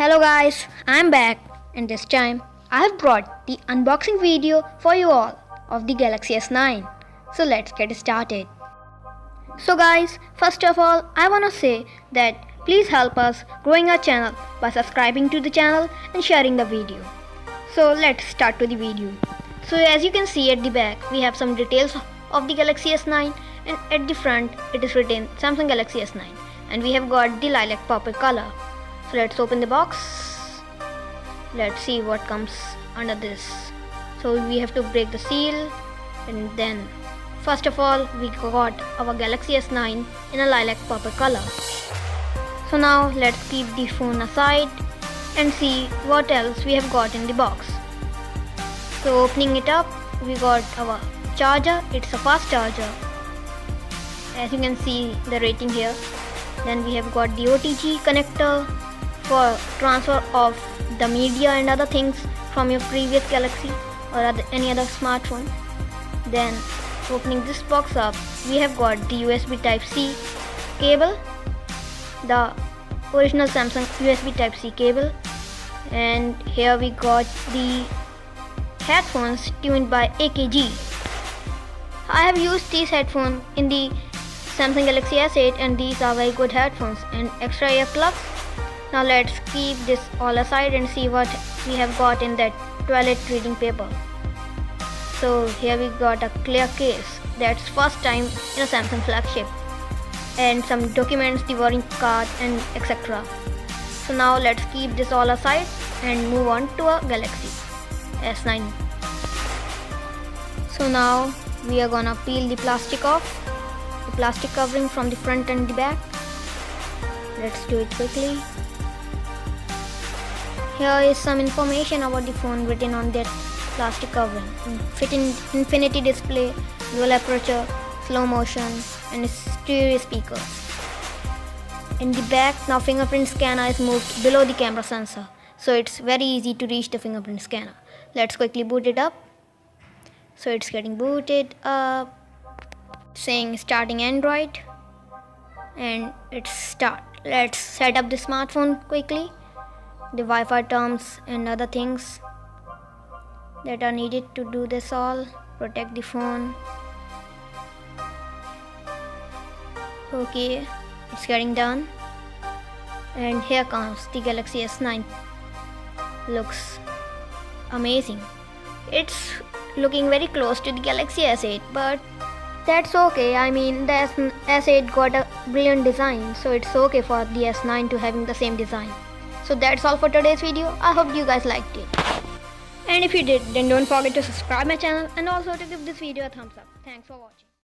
Hello guys, I'm back and this time I have brought the unboxing video for you all of the Galaxy S9. So let's get started. So guys, first of all I wanna say that please help us growing our channel by subscribing to the channel and sharing the video. So let's start to the video. So as you can see at the back we have some details of the Galaxy S9 and at the front it is written Samsung Galaxy S9 and we have got the lilac purple color. So let's open the box. Let's see what comes under this. So we have to break the seal and then first of all we got our Galaxy S9 in a lilac purple color. So now let's keep the phone aside and see what else we have got in the box. So opening it up we got our charger. It's a fast charger as you can see the rating here. Then we have got the OTG connector for transfer of the media and other things from your previous Galaxy or any other smartphone. Then opening this box up we have got the USB Type-C cable, the original Samsung USB Type-C cable, and here we got the headphones tuned by AKG. I have used these headphones in the Samsung Galaxy S8 and these are very good headphones and extra earplugs. Now let's keep this all aside and see what we have got in that toilet reading paper. So here we got a clear case. That's first time in a Samsung flagship. And some documents, the warranty card and etc. So now let's keep this all aside and move on to a Galaxy S9. So now we are gonna peel the plastic off. The plastic covering from the front and the back. Let's do it quickly. Here is some information about the phone written on that plastic covering. Fit in infinity display, dual aperture, slow motion and stereo speakers. In the back now fingerprint scanner is moved below the camera sensor. So it's very easy to reach the fingerprint scanner. Let's quickly boot it up. So it's getting booted up. Saying starting Android and it's start. Let's set up the smartphone quickly. The Wi-Fi terms and other things that are needed to do this all. Protect the phone. Okay, it's getting done. And here comes the Galaxy S9. Looks amazing. It's looking very close to the Galaxy S8, but that's okay. I mean the S8 got a brilliant design, so it's okay for the S9 to having the same design. So that's all for today's video. I hope you guys liked it. And if you did, then don't forget to subscribe my channel and also to give this video a thumbs up. Thanks for watching.